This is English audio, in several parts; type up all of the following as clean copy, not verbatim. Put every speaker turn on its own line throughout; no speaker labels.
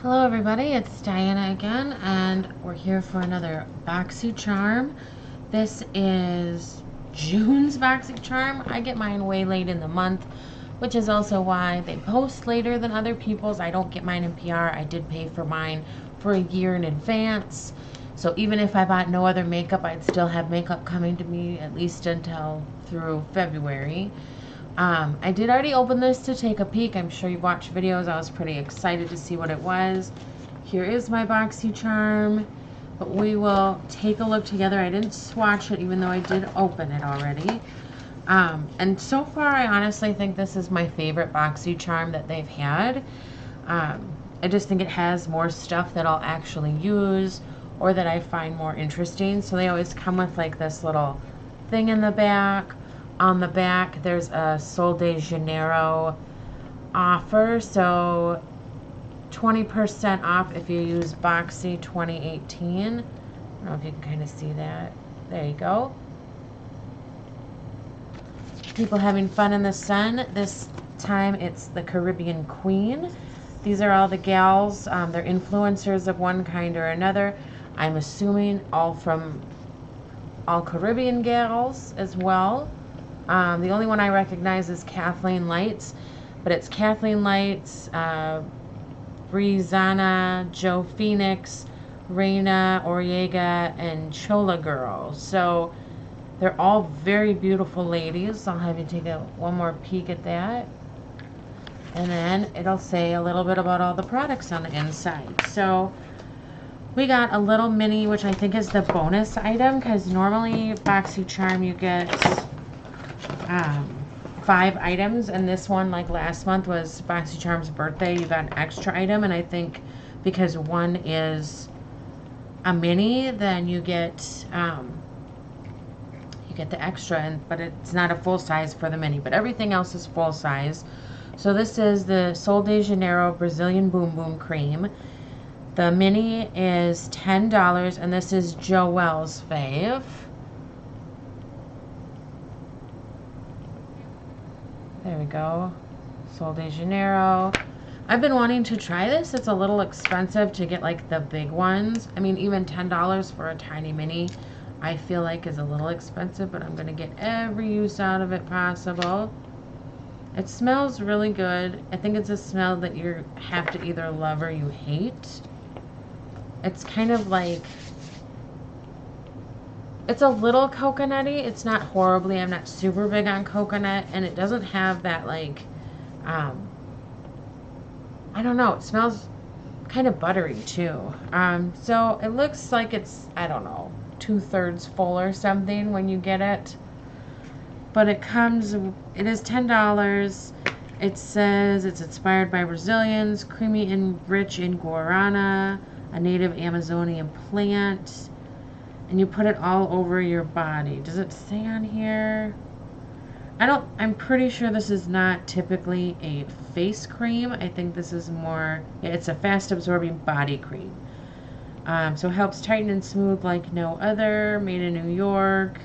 Hello everybody, it's Diana again, and we're here for another Boxycharm. This is June's Boxycharm. I get mine way late in the month, which is also why they post later than other people's. I don't get mine in PR. I did pay for mine for a year in advance. So even if I bought no other makeup, I'd still have makeup coming to me at least until through February. I did already open this to take a peek. I'm sure you've watched videos. I was pretty excited to see what it was. Here is my Boxycharm, but we will take a look together. I didn't swatch it even though I did open it already. And so far I honestly think this is my favorite Boxycharm that they've had. I just think it has more stuff that I'll actually use or that I find more interesting. So they always come with like this little thing in the back. On the back, there's a Sol de Janeiro offer, so 20% off if you use Boxy 2018. I don't know if you can kind of see that. There you go. People having fun in the sun. This time it's the Caribbean Queen. These are all the gals. They're influencers of one kind or another. I'm assuming all Caribbean gals as well. The only one I recognize is Kathleen Lights, but it's Kathleen Lights, Brizana, Joe Phoenix, Reina Oriega, and Chola Girl. So they're all very beautiful ladies. I'll have you take one more peek at that. And then it'll say a little bit about all the products on the inside. So we got a little mini, which I think is the bonus item, because normally Boxycharm you get 5 items, and this one, like last month, was Boxycharm's birthday. You got an extra item, and I think because one is a mini, then you get the extra, but it's not a full size for the mini, but everything else is full size. So this is the Sol de Janeiro Brazilian Boom Boom Cream. The mini is $10, and this is Joelle's fave. There we go. Sol de Janeiro. I've been wanting to try this. It's a little expensive to get like the big ones. I mean, even $10 for a tiny mini I feel like is a little expensive, but I'm going to get every use out of it possible. It smells really good. I think it's a smell that you have to either love or you hate. It's kind of like, it's a little coconutty. It's not horribly. I'm not super big on coconut, and it doesn't have that like, I don't know. It smells kind of buttery too. So it looks like it's, I don't know, 2/3 full or something when you get it. But it is $10. It says it's inspired by Brazilians, creamy and rich in guarana, a native Amazonian plant. And you put it all over your body. Does it say on here? I'm pretty sure this is not typically a face cream. I think this is more, yeah, it's a fast absorbing body cream. So helps tighten and smooth like no other, made in New York.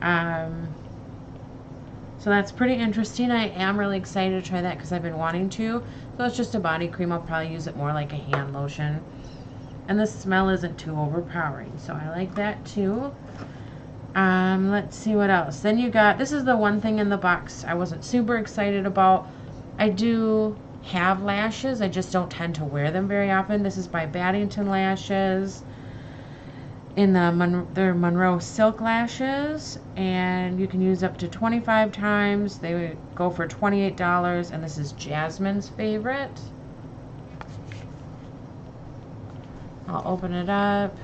So that's pretty interesting. I am really excited to try that because I've been wanting to. So it's just a body cream. I'll probably use it more like a hand lotion. And the smell isn't too overpowering, so I like that too. Let's see what else. Then you got, this is the one thing in the box I wasn't super excited about. I do have lashes, I just don't tend to wear them very often. This is by Baddington Lashes in their Monroe Silk Lashes, and you can use up to 25 times. They go for $28, and this is Jasmine's favorite. I'll open it up.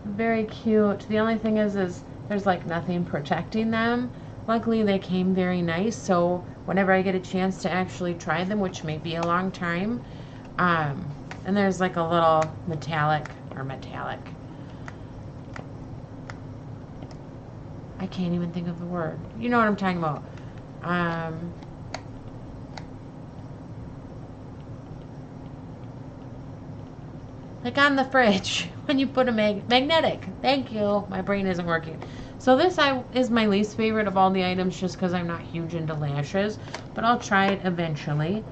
Very cute. The only thing is there's like nothing protecting them. Luckily they came very nice, so whenever I get a chance to actually try them, which may be a long time, and there's like a little metallic, I can't even think of the word. You know what I'm talking about. Like on the fridge when you put a magnetic. Thank you. My brain isn't working. So this is my least favorite of all the items just because I'm not huge into lashes, but I'll try it eventually.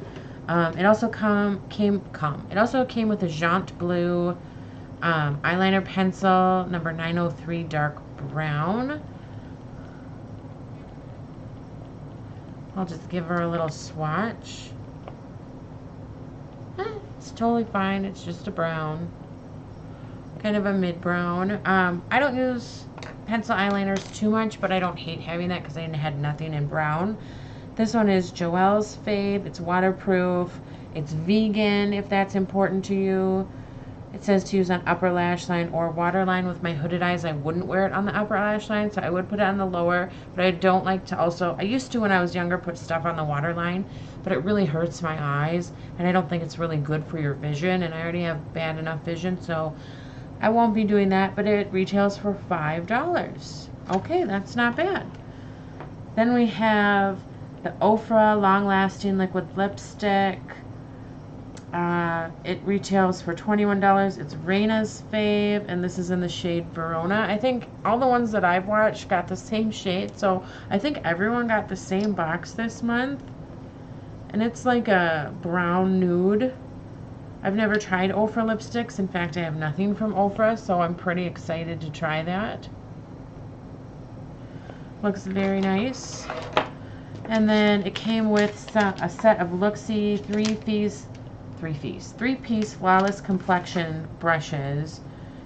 It also came with a Jaunt Blue eyeliner pencil, number 903 dark brown. I'll just give her a little swatch. It's totally fine. It's just a brown. Kind of a mid-brown. I don't use pencil eyeliners too much, but I don't hate having that because I had nothing in brown. This one is Joelle's Fave. It's waterproof. It's vegan if that's important to you. It says to use on upper lash line or waterline. With my hooded eyes, I wouldn't wear it on the upper lash line, so I would put it on the lower. But I don't like to also, I used to when I was younger put stuff on the waterline, but it really hurts my eyes, and I don't think it's really good for your vision, and I already have bad enough vision, so I won't be doing that, but it retails for $5. Okay, that's not bad. Then we have the Ofra Long Lasting Liquid Lipstick. It retails for $21. It's Raina's fave, and this is in the shade Verona. I think all the ones that I've watched got the same shade, so I think everyone got the same box this month. And it's like a brown nude. I've never tried Ofra lipsticks. In fact, I have nothing from Ofra, so I'm pretty excited to try that. Looks very nice. And then it came with a set of Looksy three-piece Flawless Complexion brushes.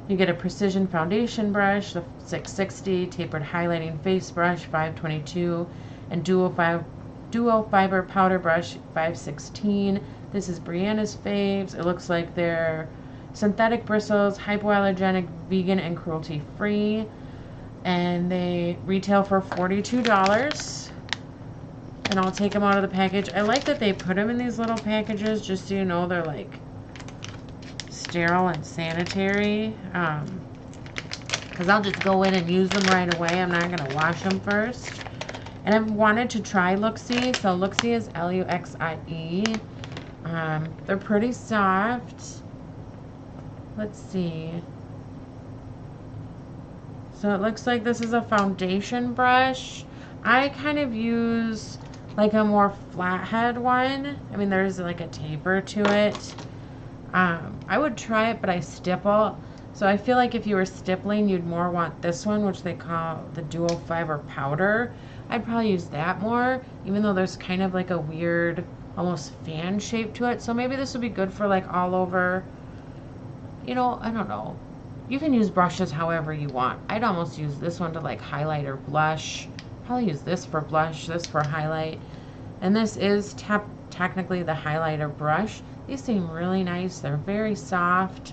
You get a precision foundation brush, the 660, tapered highlighting face brush, 522, and dual fiber powder brush, 516. This is Brianna's faves. It looks like they're synthetic bristles, hypoallergenic, vegan, and cruelty-free. And they retail for $42. And I'll take them out of the package. I like that they put them in these little packages, just so you know they're like sterile and sanitary. Because I'll just go in and use them right away. I'm not going to wash them first. And I've wanted to try Looksy. So Looksy is Luxie. They're pretty soft. Let's see. So it looks like this is a foundation brush. I kind of use like a more flathead one. I mean, there's like a taper to it. I would try it, but I stipple. So I feel like if you were stippling, you'd more want this one, which they call the dual fiber powder. I'd probably use that more, even though there's kind of like a weird, almost fan shape to it. So maybe this would be good for like all over, you know, I don't know. You can use brushes however you want. I'd almost use this one to like highlight or blush. Probably use this for blush, this for highlight. And this is technically the highlighter brush. These seem really nice. They're very soft.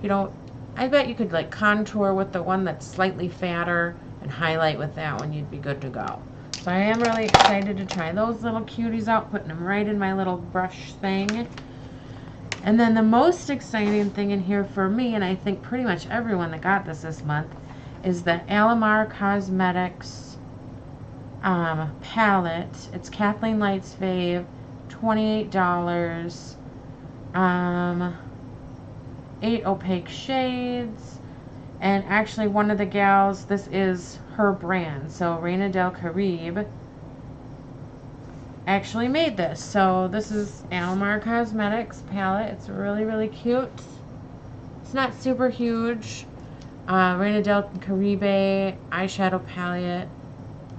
You know, I bet you could like contour with the one that's slightly fatter and highlight with that one. You'd be good to go. So I am really excited to try those little cuties out, putting them right in my little brush thing. And then the most exciting thing in here for me, and I think pretty much everyone that got this month, is the Alamar Cosmetics palette. It's Kathleen Light's fave, $28. 8 opaque shades. And actually one of the gals, this is her brand. So Reina Del Caribe actually made this. So this is Alamar Cosmetics palette. It's really, really cute. It's not super huge. Reina Del Caribe eyeshadow palette.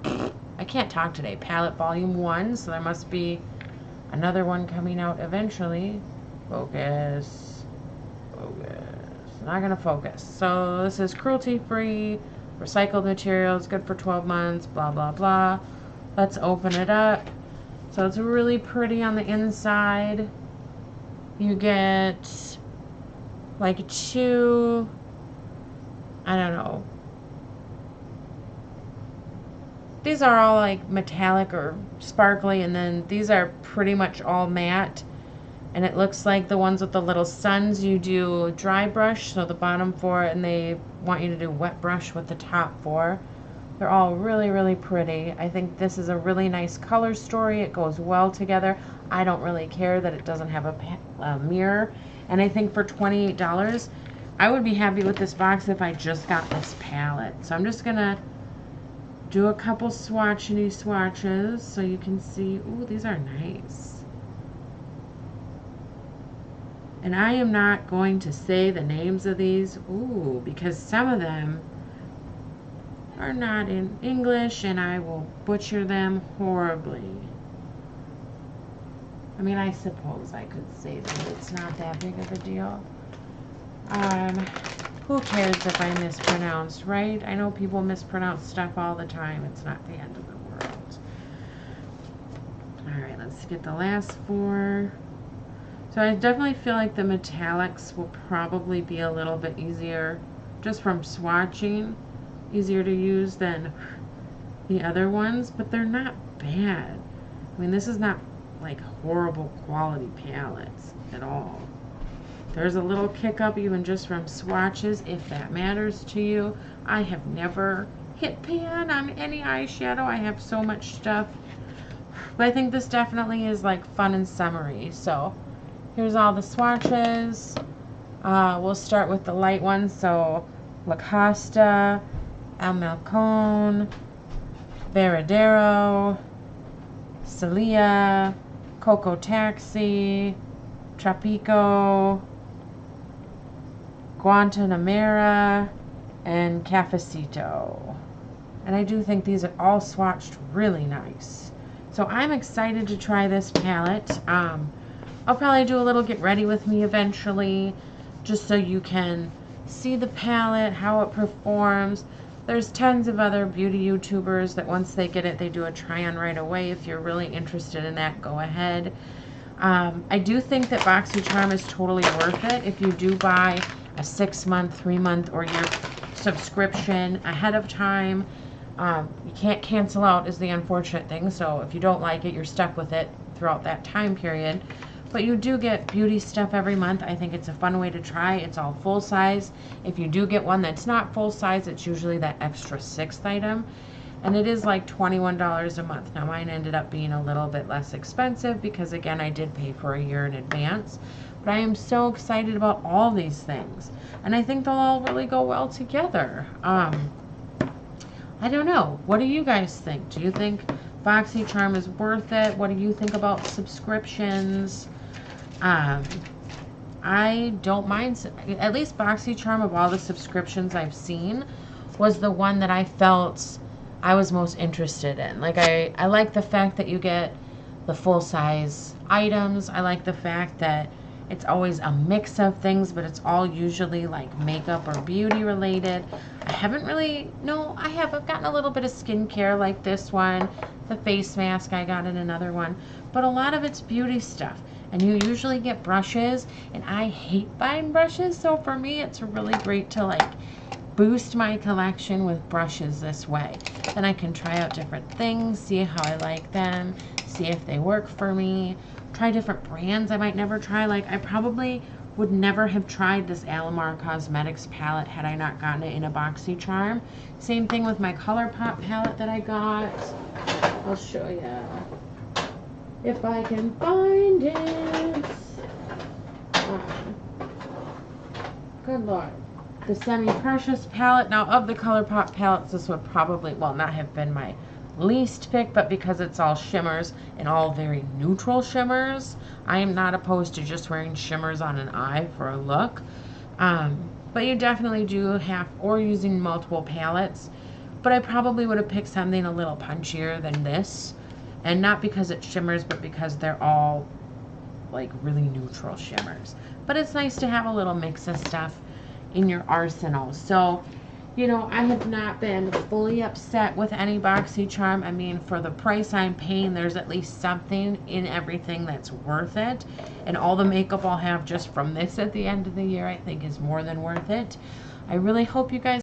I can't talk today. Palette volume 1. So there must be another one coming out eventually. Focus. Not gonna focus. So this is cruelty-free, recycled materials, good for 12 months, blah blah blah. Let's open it up. So it's really pretty on the inside. You get like 2, I don't know. These are all like metallic or sparkly, and then these are pretty much all matte. And it looks like the ones with the little suns, you do dry brush, so the bottom 4, and they want you to do wet brush with the top 4. They're all really, really pretty. I think this is a really nice color story. It goes well together. I don't really care that it doesn't have a mirror. And I think for $28, I would be happy with this box if I just got this palette. So I'm just going to do a couple swatches so you can see. Ooh, these are nice. And I am not going to say the names of these, because some of them are not in English and I will butcher them horribly. I mean, I suppose I could say that it's not that big of a deal. Who cares if I mispronounce, right? I know people mispronounce stuff all the time. It's not the end of the world. Alright, let's get the last 4. So I definitely feel like the metallics will probably be a little bit easier, just from swatching, easier to use than the other ones, but they're not bad. I mean, this is not like horrible quality palettes at all. There's a little kick up even just from swatches, if that matters to you. I have never hit pan on any eyeshadow. I have so much stuff. But I think this definitely is like fun and summery. So here's all the swatches. We'll start with the light ones. So La Costa, El Malcon, Veradero, Celia, Coco Taxi, Tropico, Guantanamera, and Cafecito. And I do think these are all swatched really nice. So I'm excited to try this palette. I'll probably do a little get ready with me eventually, just so you can see the palette, how it performs. There's tons of other beauty YouTubers that once they get it, they do a try on right away. If you're really interested in that, go ahead. I do think that Boxycharm is totally worth it if you do buy a 6-month, 3-month, or year subscription ahead of time. You can't cancel out is the unfortunate thing, so if you don't like it, you're stuck with it throughout that time period. But you do get beauty stuff every month. I think it's a fun way to try. It's all full size. If you do get one that's not full size, it's usually that extra 6th item. And it is like $21 a month. Now mine ended up being a little bit less expensive because again, I did pay for a year in advance. But I am so excited about all these things. And I think they'll all really go well together. I don't know. What do you guys think? Do you think Boxycharm is worth it? What do you think about subscriptions? I don't mind. At least Boxycharm, of all the subscriptions I've seen, was the one that I felt I was most interested in. Like I like the fact that you get the full size items. I like the fact that it's always a mix of things, but it's all usually like makeup or beauty related. I haven't really, no, I have. I've gotten a little bit of skincare like this one. The face mask I got in another one. But a lot of it's beauty stuff. And you usually get brushes, and I hate buying brushes. So for me, it's really great to like boost my collection with brushes this way. Then I can try out different things, see how I like them, see if they work for me. Try different brands I might never try. Like I probably would never have tried this Alamar Cosmetics palette had I not gotten it in a Boxycharm. Same thing with my ColourPop palette that I got. I'll show you if I can find it. Good Lord. The Semi-Precious palette. Now of the ColourPop palettes, this would probably, well, not have been my least pick, but because it's all shimmers and all very neutral shimmers, I am not opposed to just wearing shimmers on an eye for a look. But you definitely do have, or using multiple palettes, but I probably would have picked something a little punchier than this, and not because it shimmers, but because they're all like really neutral shimmers. But it's nice to have a little mix of stuff in your arsenal. So you know, I have not been fully upset with any Boxycharm. I mean, for the price I'm paying, there's at least something in everything that's worth it. And all the makeup I'll have just from this at the end of the year, I think is more than worth it. I really hope you guys